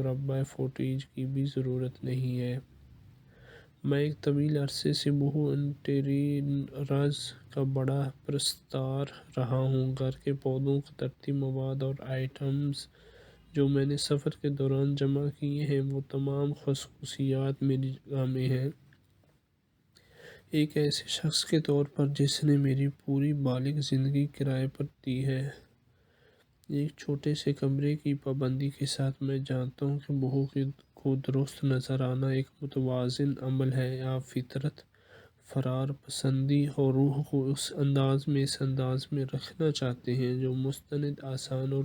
مربع فوٹیج کی بھی ضرورت نہیں ہے۔ میں ایک طویل عرصے سے بہو انٹیریئرز کا بڑا پرستار رہا ہوں۔ گھر کے پودوں، قدرتی مواد اور آئٹمز جو میں نے سفر کے دوران جمع کیے ہیں، وہ تمام خصوصیات میری جگہ میں ہیں۔ ایک ایسے شخص کے طور پر جس نے میری پوری بالغ زندگی کرائے پر دی ہے۔ ایک چھوٹے سے کمرے کی پابندی کے ساتھ میں جانتا ہوں کہ بہو کو درست نظر آنا ایک متوازن عمل ہے۔ آپ فطرت، فرار پسندی اور روح کو اس انداز میں رکھنا چاہتے ہیں جو مستند، آسان اور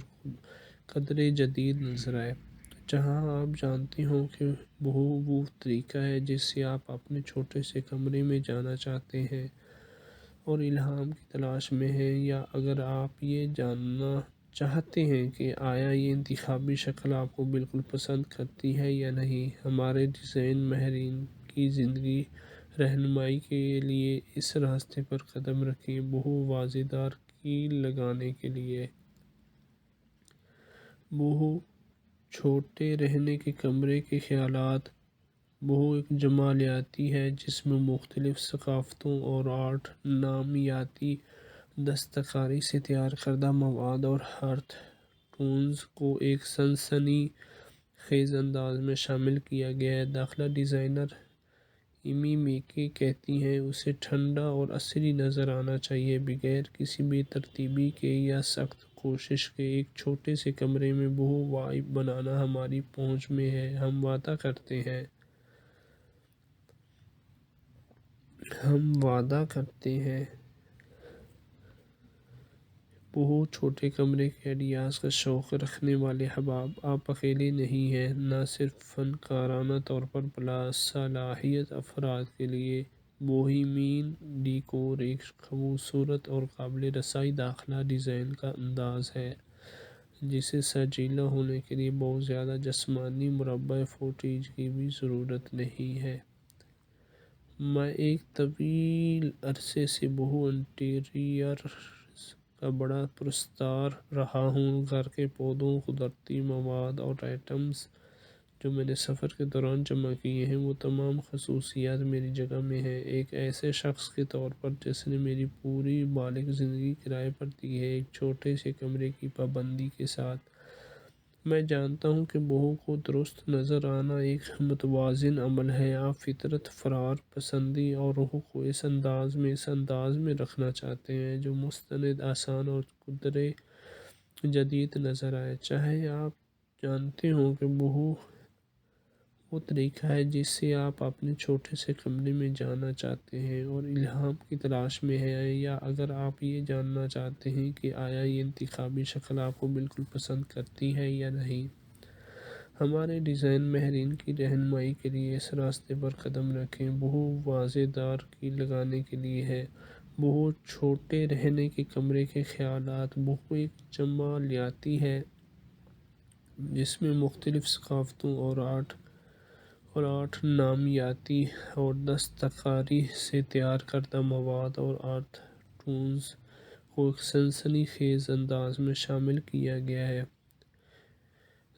قدرے جدید نظر آئے۔ جہاں آپ جانتے ہوں کہ بہو وہ طریقہ ہے جس سے آپ اپنے چھوٹے سے کمرے میں جانا چاہتے ہیں اور الہام کی تلاش میں ہیں، یا اگر آپ یہ جاننا چاہتے ہیں کہ آیا یہ انتخابی شکل آپ کو بالکل پسند کرتی ہے یا نہیں، ہمارے ڈیزائن ماہرین کی زندگی رہنمائی کے لیے اس راستے پر قدم رکھیں۔ بہو واضح دار کیل لگانے کے لیے۔ بہو چھوٹے رہنے کے کمرے کے خیالات۔ بہو ایک جمالیاتی ہے جس میں مختلف ثقافتوں اور آرٹ نامیاتی دستکاری سے تیار کردہ مواد اور ارتھ ٹونز کو ایک سنسنی خیز انداز میں شامل کیا گیا ہے۔ داخلہ ڈیزائنر ایمی میکی کہتی ہیں، اسے ٹھنڈا اور عصری نظر آنا چاہیے، بغیر کسی بے ترتیبی کے یا سخت کوشش کے۔ ایک چھوٹے سے کمرے میں بہو وائب بنانا ہماری پہنچ میں ہے۔ ہم وعدہ کرتے ہیں بہو چھوٹے کمرے کے آئیڈیاز کا شوق رکھنے والے احباب، آپ اکیلے نہیں ہیں۔ نہ صرف فنکارانہ طور پر باصلاحیت افراد کے لیے بوہیمین ڈیکور ایک خوبصورت اور قابل رسائی داخلہ ڈیزائن کا انداز ہے جسے سجیلا ہونے کے لیے بہت زیادہ جسمانی مربع فوٹیج کی بھی ضرورت نہیں ہے۔ میں ایک طویل عرصے سے بہو انٹیریئرز کا بڑا پرستار رہا ہوں۔ گھر کے پودوں، قدرتی مواد اور آئٹمز جو میں نے سفر کے دوران جمع کیے ہیں، وہ تمام خصوصیات میری جگہ میں ہیں۔ ایک ایسے شخص کے طور پر جس نے میری پوری بالغ زندگی کرائے پر دی ہے۔ ایک چھوٹے سے کمرے کی پابندی کے ساتھ میں جانتا ہوں کہ بہو کو درست نظر آنا ایک متوازن عمل ہے۔ آپ فطرت، فرار پسندی اور روح کو اس انداز میں رکھنا چاہتے ہیں جو مستند، آسان اور قدرے جدید نظر آئے۔ چاہے آپ جانتے ہوں کہ بہو وہ طریقہ ہے جس سے آپ اپنے چھوٹے سے کمرے میں جانا چاہتے ہیں اور الہام کی تلاش میں ہیں، یا اگر آپ یہ جاننا چاہتے ہیں کہ آیا یہ انتخابی شکل آپ کو بالکل پسند کرتی ہے یا نہیں، ہمارے ڈیزائن ماہرین کی رہنمائی کے لیے اس راستے پر قدم رکھیں۔ بہو واضح دار کیل لگانے کے لیے ہے۔ بہو چھوٹے رہنے کے کمرے کے خیالات۔ بہو ایک جمالیاتی ہے جس میں مختلف ثقافتوں اور آرٹ نامیاتی اور دستکاری سے تیار کردہ مواد اور ارتھ ٹونز کو ایک سنسنی خیز انداز میں شامل کیا گیا ہے۔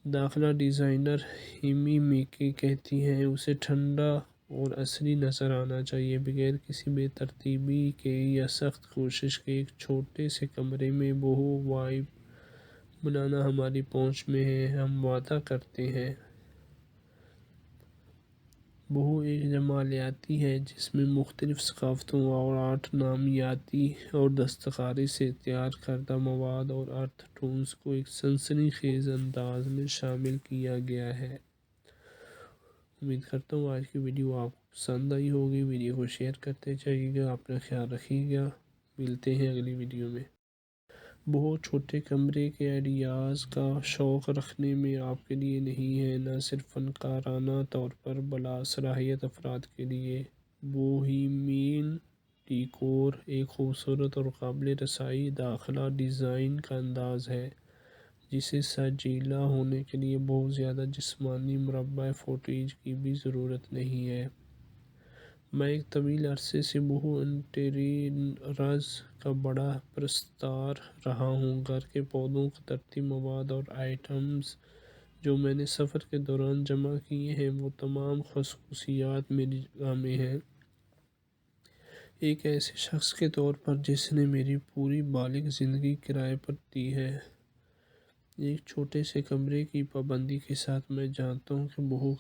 داخلہ ڈیزائنر ایمی میکی کہتی ہیں، اسے ٹھنڈا اور عصری نظر آنا چاہیے، بغیر کسی بے ترتیبی کے یا سخت کوشش کے۔ ایک چھوٹے سے کمرے میں بہو وائب بنانا ہماری پہنچ میں ہے۔ ہم وعدہ کرتے ہیں بہو ایک جمالیاتی ہے جس میں مختلف ثقافتوں اور آرٹ نامیاتی اور دستکاری سے تیار کردہ مواد اور ارتھ ٹونز کو ایک سنسنی خیز انداز میں شامل کیا گیا ہے۔ امید کرتا ہوں آج کی ویڈیو آپ کو پسند آئی ہوگی۔ ویڈیو کو شیئر کرتے جائیے گا، اپنا خیال رکھیے گا۔ ملتے ہیں اگلی ویڈیو میں۔ بہو چھوٹے کمرے کے آئیڈیاز کا شوق رکھنے میں آپ کے لیے نہیں ہے، نہ صرف فنکارانہ طور پر باصلاحیت افراد کے لیے بوہیمین ڈیکور ایک خوبصورت اور قابل رسائی داخلہ ڈیزائن کا انداز ہے جسے سجیلا ہونے کے لیے بہت زیادہ جسمانی مربع فوٹیج کی بھی ضرورت نہیں ہے۔ میں ایک طویل عرصے سے بہو انٹیریئرز کا بڑا پرستار رہا ہوں۔ گھر کے پودوں، قدرتی مواد اور آئٹمز جو میں نے سفر کے دوران جمع کیے ہیں وہ تمام خصوصیات میری جگہ میں ہیں، ایک ایسے شخص کے طور پر جس نے میری پوری بالغ زندگی کرائے پر دی ہے۔ ایک چھوٹے سے کمرے کی پابندی کے ساتھ میں جانتا ہوں کہ بہو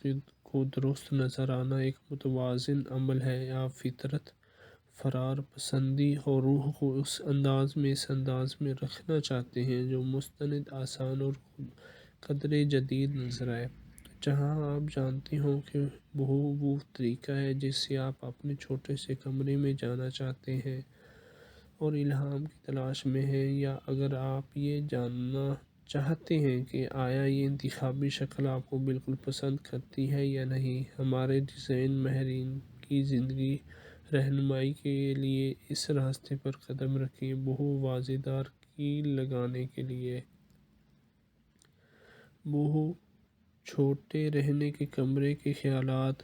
کو درست نظر آنا ایک متوازن عمل ہے۔ آپ فطرت، فرار پسندی اور روح کو اس انداز میں رکھنا چاہتے ہیں جو مستند، آسان اور قدرے جدید نظر آئے۔ جہاں آپ جانتے ہوں کہ بہو وہ طریقہ ہے جس سے آپ اپنے چھوٹے سے کمرے میں جانا چاہتے ہیں اور الہام کی تلاش میں ہیں، یا اگر آپ یہ جاننا چاہتے ہیں کہ آیا یہ انتخابی شکل آپ کو بالکل پسند کرتی ہے یا نہیں، ہمارے ڈیزائن ماہرین کی زندگی رہنمائی کے لیے اس راستے پر قدم رکھیں۔ بہو واضح دار کی لگانے کے لیے۔ بہو چھوٹے رہنے کے کمرے کے خیالات۔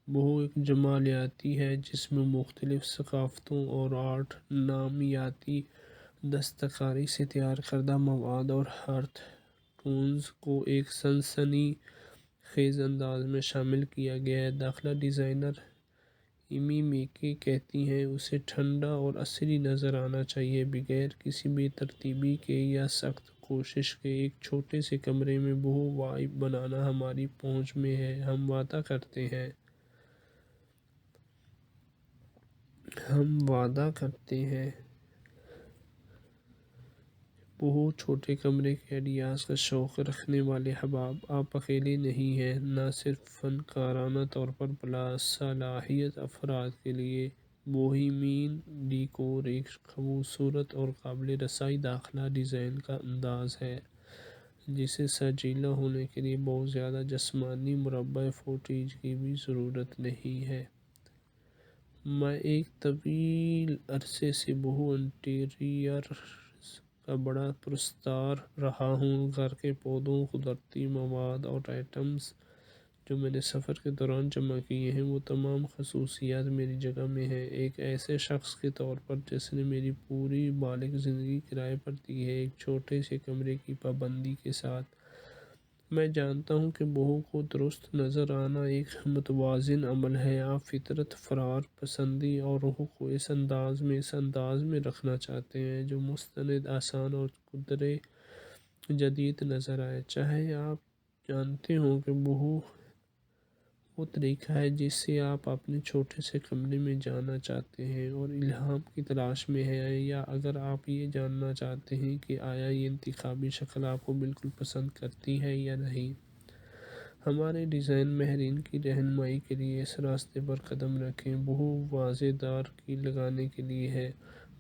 بہو ایک جمالیاتی ہے جس میں مختلف ثقافتوں اور آرٹ نامیاتی دستکاری سے تیار کردہ مواد اور ارتھ ٹونز کو ایک سنسنی خیز انداز میں شامل کیا گیا ہے۔ داخلہ ڈیزائنر ایمی میکی کہتی ہیں اسے ٹھنڈا اور عصری نظر آنا چاہیے، بغیر کسی بے ترتیبی کے یا سخت کوشش کے۔ ایک چھوٹے سے کمرے میں بہو وائب بنانا ہماری پہنچ میں ہے۔ ہم وعدہ کرتے ہیں بہو چھوٹے کمرے کے آئیڈیاز کا شوق رکھنے والے احباب، آپ اکیلے نہیں ہیں۔ نہ صرف فنکارانہ طور پر باصلاحیت افراد کے لیے بوہیمین ڈیکور ایک خوبصورت اور قابل رسائی داخلہ ڈیزائن کا انداز ہے جسے سجیلا ہونے کے لیے بہت زیادہ جسمانی مربع فوٹیج کی بھی ضرورت نہیں ہے۔ میں ایک طویل عرصے سے بہو انٹیریئرز کا بڑا پرستار رہا ہوں۔ گھر کے پودوں، قدرتی مواد اور آئٹمز جو میں نے سفر کے دوران جمع کیے ہیں وہ تمام خصوصیات میری جگہ میں ہیں، ایک ایسے شخص کے طور پر جس نے میری پوری بالغ زندگی کرائے پر دی ہے۔ ایک چھوٹے سے کمرے کی پابندی کے ساتھ میں جانتا ہوں کہ بہو کو درست نظر آنا ایک متوازن عمل ہے۔ آپ فطرت، فرار پسندی اور روح کو اس انداز میں رکھنا چاہتے ہیں جو مستند، آسان اور قدرے جدید نظر آئے۔ چاہے آپ جانتے ہوں کہ بہو وہ طریقہ ہے جس سے آپ اپنے چھوٹے سے کمرے میں جانا چاہتے ہیں اور الہام کی تلاش میں ہیں، یا اگر آپ یہ جاننا چاہتے ہیں کہ آیا یہ انتخابی شکل آپ کو بالکل پسند کرتی ہے یا نہیں، ہمارے ڈیزائن ماہرین کی رہنمائی کے لیے اس راستے پر قدم رکھیں۔ بہو واضح دار کی لگانے کے لیے ہے۔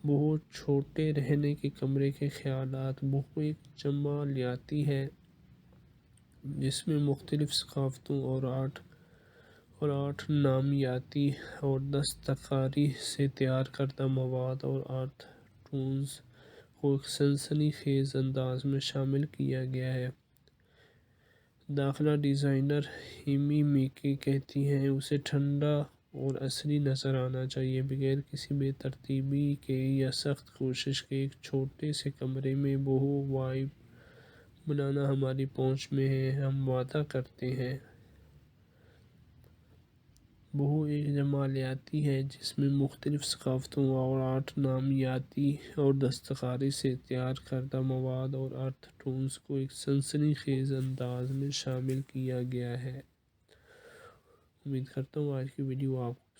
بہو چھوٹے رہنے کے کمرے کے خیالات۔ بہو ایک جمالیاتی ہے جس میں مختلف ثقافتوں اور آرٹ نامیاتی اور دستکاری سے تیار کردہ مواد اور ارتھ ٹونز کو ایک سنسنی خیز انداز میں شامل کیا گیا ہے۔ داخلہ ڈیزائنر ایمی میکی کہتی ہیں اسے ٹھنڈا اور عصری نظر آنا چاہیے، بغیر کسی بے ترتیبی کے یا سخت کوشش کے۔ ایک چھوٹے سے کمرے میں بہو وائب بنانا ہماری پہنچ میں ہے۔ ہم وعدہ کرتے ہیں بہو ایک جمالیاتی ہے جس میں مختلف ثقافتوں اور آرٹ نامیاتی اور دستکاری سے تیار کردہ مواد اور ارتھ ٹونز کو ایک سنسنی خیز انداز میں شامل کیا گیا ہے۔ امید کرتا ہوں آج کی ویڈیو آپ کو